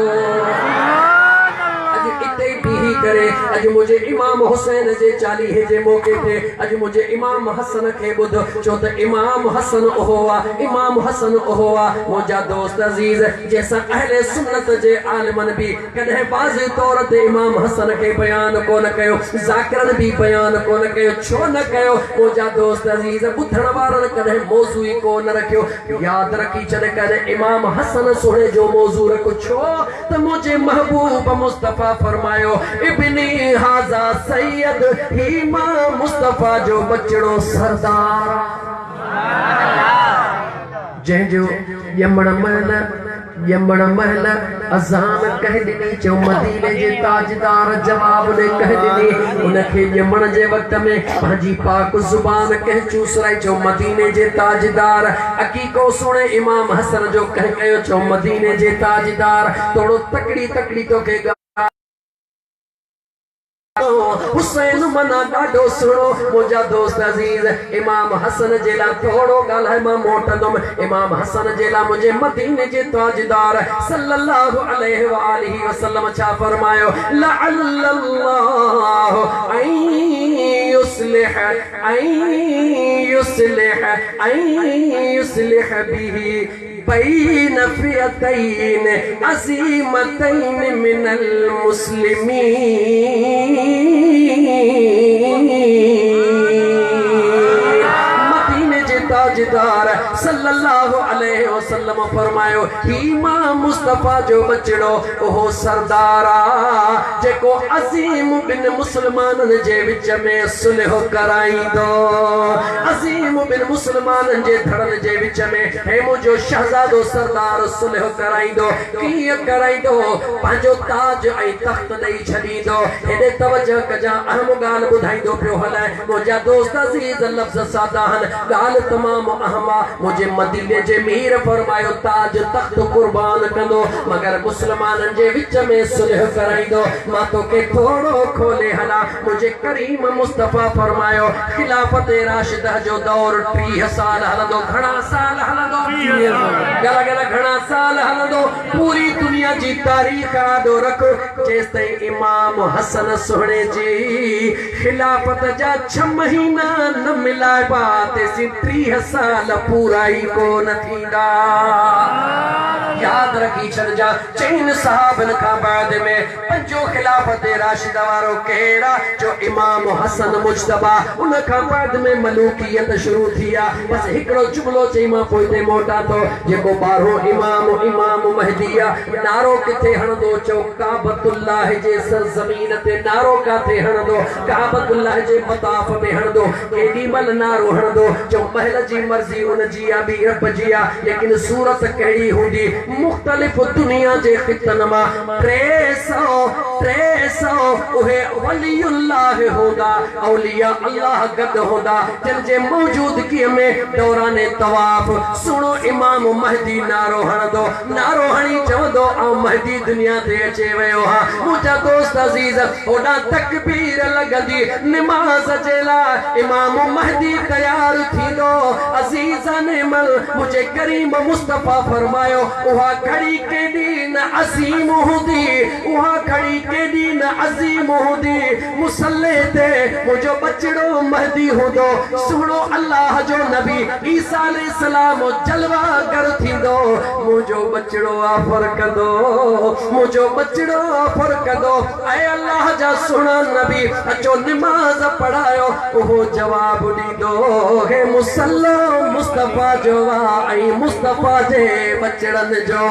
करे अज मुझे इमाम हुसैन जे 40 जे मौके ते अज मुझे इमाम हसन के बुध चो त इमाम हसन ओहो इमाम हसन ओहो मुझा दोस्त अजीज जैसा अहले सुन्नत जे आलिमन भी कदे वाज़े तौर ते इमाम हसन के बयान कोन कयो ज़ाकिरन भी बयान कोन कयो छो न कयो मुझा दोस्त अजीज बुधण वारन कदे मौजू ही कोन रखियो याद रखी छॾ करे इमाम हसन सोहे जो मौजू रखो छो त मुझे महबूब मुस्तफा फरमायो इब्नी हाजा सैयद ही मां मुस्तफा जो बचड़ो सरदार जंहिंजो ॼमण महिल यमण महल अज़ान कह दिनी चो मदीने जे ताजदार जवाब ने कह दिनी उनखे यमण जे वक्त में पंहिंजी पाक जुबान कह चूसराई चो मदीने जे ताजदार अकीको सुने इमाम हसन जो कह कयो चो मदीने जे ताजदार थोड़ो तकड़ी तकड़ी तो के हुसैन मना डाडो सुनो मुझा दोस्त अजीज इमाम हसन जेला थोड़ो गाल है मां मोटंदम इमाम हसन जेला मुझे मदीने जे ताजदार सल्लल्लाहु अलैहि व आलिहि वसल्लम छा फरमायो लअल्लाहु युस्लिह बिही बैन फियतैन अज़ीमतैन मिनल मुस्लिमीन ताजदार सल्लल्लाहु अलैहि वसल्लम फरमायो ही मां मुस्तफा जो बचड़ो ओहो सरदारा जेको अज़ीम बिन मुसलमानन जे विच में सुलह कराईंदो अज़ीम बिन मुसलमानन जे धड़न जे विच में हे मुझो शहजादो सरदार सुलह कराईंदो कीअं कराईंदो पंहिंजो ताज ऐं तख्त ॾेई छॾींदो हेॾे तवजह कजा अहम ॻाल्हि ॿुधाईंदो पियो हलाए मुंहिंजा दोस्त अज़ीज़ लफ़्ज़ सादा आहिनि ॻाल्हि तमाम अहमा मुझे मदीने जे मीर फरमायो ताज तख्त कुर्बान कंदो मगर मुसलमानन जे विच में सुलह कराईंदो मां तोखे थोड़ो खोले हला मुझे करीम मुस्तफा फरमायो खिलाफत राशिदा जो दौर 30 साल हलंदो घणा साल हलंदो गला गला घणा साल हलंदो पूरी दुनिया जी तारीख़ आदो रखो जेस ताईं इमाम हसन सुहणे जी खिलाफत जा 6 महीना न मिलाइबा तेसी 30 साल पूरा ही कोन थींदा याद रखी छॾजा चइन सहाबन का बाद में पंजो खिलाफत राशिदा वारो केड़ा जो इमाम हसन मुज्तबा उन का बाद में मलूकियत शुरू थिया बस हिकड़ो जुमलो चई मां पोइते मोटा तो जेको 12 इमाम महदिया नारो किथे हणदो चो काबतुल्लाह जे सरजमीन ते नारो काथे हणदो काबतुल्लाह जे मताफ में हणदो केडी मल नारो हणदो जो महल जी मर्जी उन जी या भी रब जी या लेकिन सूरत कहिड़ी हूंदी मुख्तलिफ दुनिया जे खितन मां 300 उहे वलीउल्लाह होंदा औलिया अल्लाह गद होंदा जिन जे मौजूदगी में दौरान तवाफ सुनो इमाम महदी नारो हणदो नारो हणी चवंदो आ महदी दुनिया ते अचे वियो हा मुंहिंजा दोस्त अजीज ओडा तकबीर लगंदी नमाज जे लाइ इमाम महदी तयार थींदो अजीज़न मल मुझे करीम मुस्तफा फरमायो उहा खड़ी केडी न अजीम हुंदी उहा खड़ी केडी न अजीम हुंदी मुसल्ले ते मुझो बचड़ो महदी हुंदो सुनो अल्लाह जो नबी ईसा अलैहिस्सलाम जलवा कर थींदो मुझो बचड़ो आफर कंदो मुझो बचड़ो आफर कंदो ऐ अल्लाह जा सुना नबी अचो नमाज पढ़ायो उहो जवाब दीदो हे मुसल्लो मुस्तफा जो आई मुस्तफा जे बचड़न जो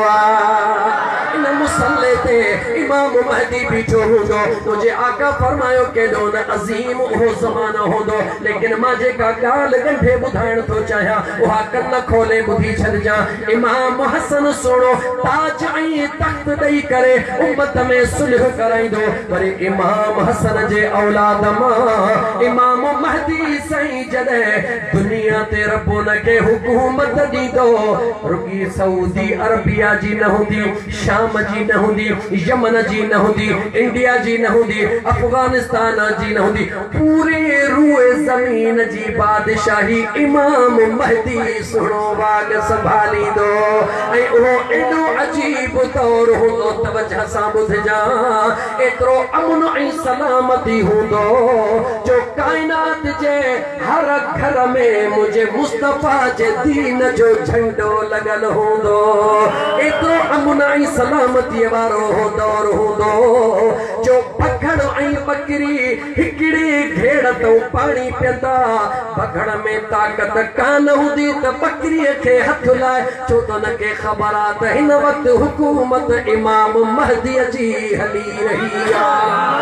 इन मुसल्ले ते इमाम महदी बीठो हुंदो मुझे आका फरमायो केडो न अजीम हो ज़मानो हुंदो लेकिन मां जेका ॻाल्हि गंढे ॿुधाइण थो चाहियां उहा कन खोले ॿुधी छॾिजां इमाम हसन सुणो ताज ऐं तख्त ॾेई करे उम्मत में सुलह कराईंदो पर इमाम हसन जे औलाद मां इमाम महदी सही जॾहिं दुनिया ते रब उनखे हुकूमत ॾींदो रुकी सऊदी अरबिया जी न हूंदी शाम जी न हूंदी यमन जी न हूंदी इंडिया जी न हूंदी अफगानिस्तान जी न हूंदी पूरे रूए ज़मीन जी बादशाही इमाम महदी सुणो बाग संभालींदो ऐं उहो एॾो अजीब दौर हूंदो तवजह सां ॿुधजा एतिरो अमन ऐं सलामती हूंदो जो काइनात जे हर घर में मुझे मुस्तफा जे दीन जो झंडो लगल होंदो एतिरो अमन ऐं सलामती वारो दौर हूंदो जो पखड़ ऐं बकरी हिकिड़ी घेड़ तो पानी पींदा पखड़ में ताकत कान हूंदी त बकरीअ खे हथ लाए छो त उनखे ख़बर आहे त हिन वक़्तु हुकूमत इमाम महदीअ जी हली रही आहे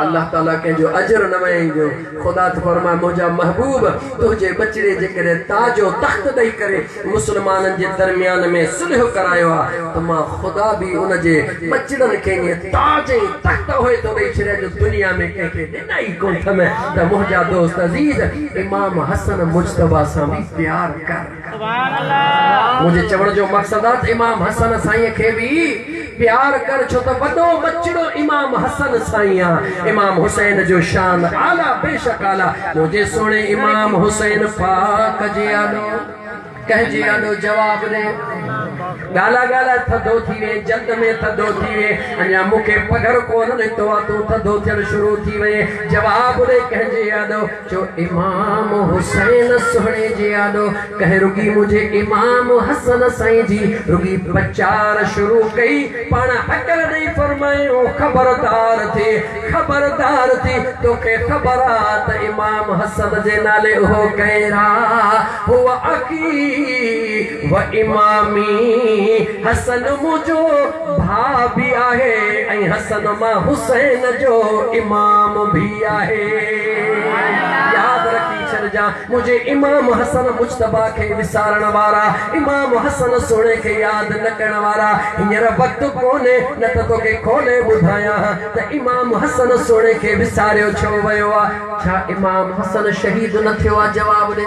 अल्लाह ताला के जो अजर न वएंदो खुदा तो फरमा मुझा महबूब तुझे बचड़े जे करे ताजो तख्त दई करे मुसलमानन जे दरमियान में सुलह करायो तो मां खुदा भी उन जे बचड़न के ने ताज तख्त होए तो दई छरे जो दुनिया में के दिनाई कोन थमे त मुझा दोस्त अजीज इमाम हसन मुज्तबा सा भी प्यार कर सुभान अल्लाह मुझे चवण जो मकसद है इमाम हसन साईं के भी प्यार कर छो तो वडो बचड़ो इमाम हसन साईं इमाम हुसैन जो शान आला बेशक आला मुझे सुने इमाम हुसैन पाक जे आलो कह जे आलो जवाब दे गाला गाला थदो थी वे जल्द में थदो थी वे अन्या मुके पगर कोन ने तो तू थदो थियण शुरू थी वे जवाब दे कह जे आलो जो इमाम हुसैन सोहणे जे आलो कह रुगी मुझे इमाम हसन साईं जी रुगी प्रचार शुरू कई पाण हकर नहीं फरमायो खबरदार थे तो के खबरात इमाम हसन जे नाले हो कहरा हुआ अकी व इमामी हसन मुझो भाभी आहे ऐं हसन मां हुसैन जो इमाम भी आहे याद रखी छॾजा मुझे इमाम हसन मुज्तबा के विसारण वारा इमाम हसन सोने के याद न करण वारा हींअर वक्त कोने न त तोखे खोले ॿुधायां त इमाम हसन सोने के विसारियो छो वियो आहे छा इमाम हसन शहीद न थियो आहे जवाब ॾे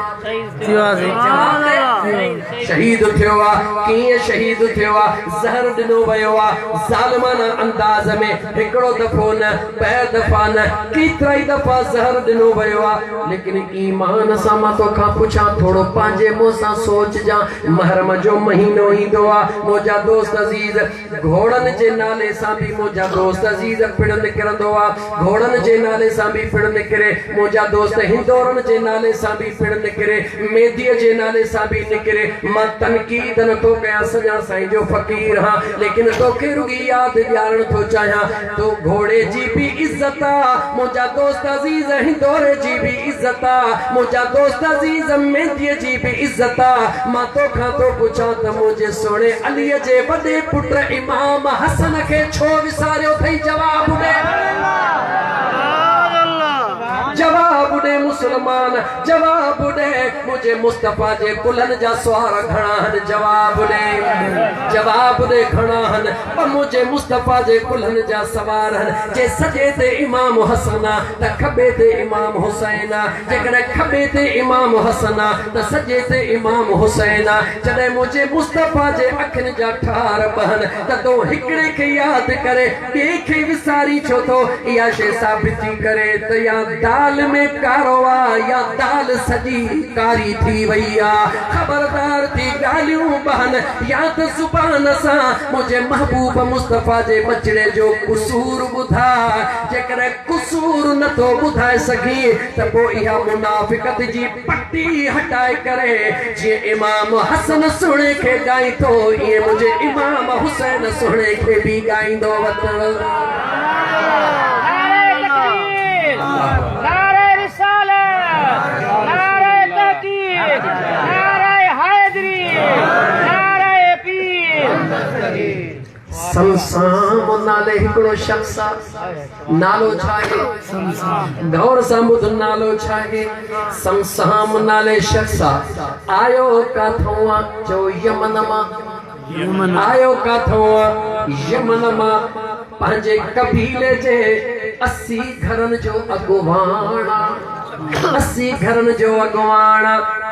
शहीद थियो आहे कीअं शहीद थियो आहे ज़हर ॾिनो वियो आहे ज़ालिमाना अंदाज़ में हिकिड़ो दफ़ो न ॿ दफ़ा न केतिरा ई दफ़ा ज़हर ॾिनो वियो आहे लेकिन ईमान सां मां तोखां पुछां थोरो पंहिंजे मुंहं सां सोच जा महरम जो महीनो ईंदो आहे मुंहिंजा दोस्त अज़ीज़ घोड़नि जे नाले सां बि मुंहिंजा दोस्त अज़ीज़ पिण निकिरंदो आहे घोड़नि जे नाले सां बि पिण निकिरे मुंहिंजा दोस्त हिंदोरनि जे नाले सां बि पिण निकिरे मेदीअ जे नाले सां बि निकिरे मां तनकीद नथो कयां सॼा साईं जो फ़क़ीर हां लेकिन तोखे रुगी यादि ॾियारणु थो चाहियां तो घोड़े जी बि इज़त आहे मुंहिंजा दोस्त अज़ीज़ हिंदोरे जी बि इज़त आहे मुंहिंजा दोस्त अज़ीज़ मेदीअ जी बि इज़त आहे मां तोखां थो पुछां त मुंहिंजे सोणे अलीअ जे वॾे पुट इमाम हसन खे छो विसारियो अथई जवाब ॾे जवाब दे मुसलमान जवाब दे मुझे मुस्तफा जे कुलन जा सवार घणा हन जवाब दे घणा हन पर मुझे मुस्तफा जे कुलन जा सवार हन जे सजे ते इमाम हसना त खबे ते इमाम हुसैना जेकॾहिं खबे ते इमाम हसना त सजे ते इमाम हुसैना जॾहिं मुझे मुस्तफा जे अखियुनि जा ठार बहन त तो हिकिड़े खे यादि करे ॿिए खे विसारी छो थो इहा शइ साबित थी करे त या दाल में कारोवा या दाल सजी कारी थी वैया खबरदार थी गालियों बहन या तो जुबान सा मुझे महबूब मुस्तफा जे बचड़े जो कसूर बुधा जेकर कसूर न तो बुधाए सकी त पो इहा मुनाफिकत जी पट्टी हटाए करे जे इमाम हसन सुणे के गाई तो ये मुझे इमाम हुसैन सुणे के भी गाईंदो वत समसाम नाले हिकिड़ो शख्स नालो छाहे गौर सां ॿुध नालो छाहे समसाम नाले शख्स आयो काथों जो यमन मां आयो काथों यमन मां पंहिंजे कबीले जे 80 घरनि जो अॻुवाण 80 घरनि जो अॻुवाण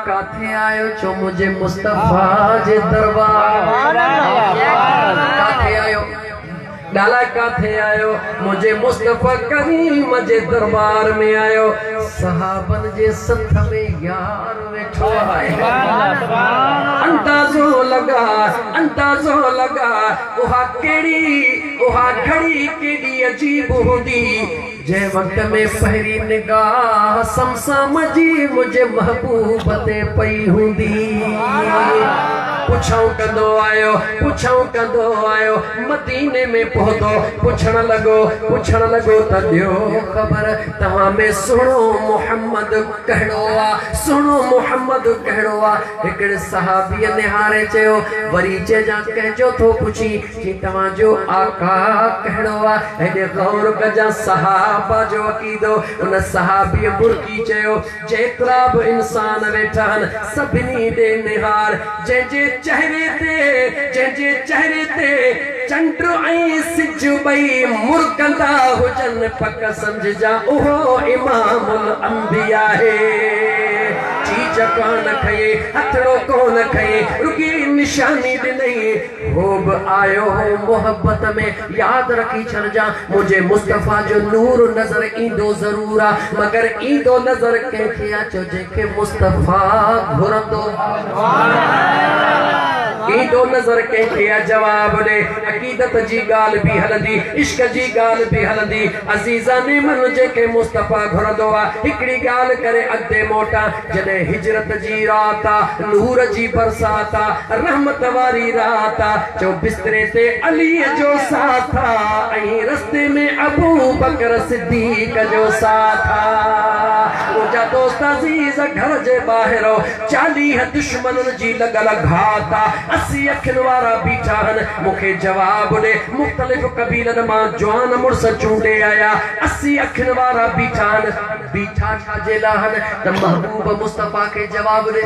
काथे आयो छो मुझे मुस्तफा जे दरबार काथे आयो डाला काथे आयो मुझे मुस्तफा करीम जे दरबार में आयो सहाबन जे सथ में यार वेठो आहे अंदाज़ो लगा उहा घड़ी केडी अजीब हूंदी जे वक्त में पहरी निगाह समसाम जी मुझे महबूब ते पई हूंदी पुछाऊं कंदो आयो मदीने में पहुतो पुछण लगो त दियो खबर तहां में सुनो मोहम्मद कहड़ो आ हिकड़े सहाबी निहारे चयो वरी चेजा कंहिंजो थो पुछी कि तव्हां जो आका कहड़ो आ हेॾे गौर कजा सहाबा जो अकीदो उन सहाबी बुरकी चयो जेतिरा बि इंसान वेठा आहिनि सभिनी ॾे निहार जंहिंजे चेहरे ते चंड ऐं सिज ॿई मुर्कंदा हुजनि पक समझजा उहो इमामुल अंबिया आहे चीज कोन खये हथड़ो कोन खये रुकी निशानी ॾिनई हो बि आयो हो मोहब्बत में याद रखी छॾजा मुझे मुस्तफा जो नूर नजर ईंदो ज़रूर आ मगर ईंदो नजर कंहिंखे अचो जंहिंखे मुस्तफा घुरंदो ईंदो नजर कंहिंखे जवाब ॾे अक़ीदत जी ॻाल्हि बि हलंदी इश्क जी ॻाल्हि बि हलंदी अज़ीज़ाने मन जेके मुस्तफा घुरंदो आ हिकिड़ी ॻाल्हि करे अॻिते मोटा जॾहिं हिजरत जी रात आ नूर जी बरसात आ रहमत वारी रात आ जो बिस्तरे ते अलीअ जो साथ आ ऐं रस्ते में अबू बकर सिद्दीक जो साथ आ मुंहिंजा दोस्त अज़ीज़ घर जे ॿाहिरो 40 दुश्मननि जी लॻल घात आ 80 अखियुनि वारा बीठा आहिनि मूंखे जवाब ॾे मुख़्तलिफ़ कबीलनि मां जवान मुड़स चूंडे आया 80 अखियुनि वारा बीठा आहिनि बीठा छाजे लाइ आहिनि त महबूब मुस्तफा खे जवाब ॾे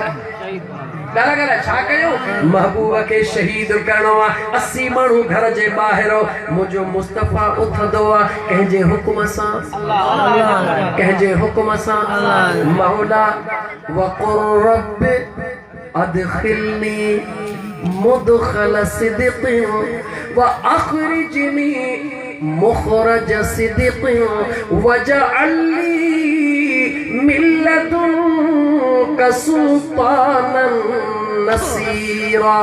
गला छा कयो महबूब के शहीद करणो आ 80 माण्हू घर जे ॿाहिरो मुंहिंजो मुस्तफा उथंदो आ कंहिंजे हुकुम सां मौला वक़ुर रब अदखिलनी मुदखल सिद्क़ व अखरिजनी मुखरज सिद्क़ वजअलनी मिन लदुनक सुल्तानन नसीरा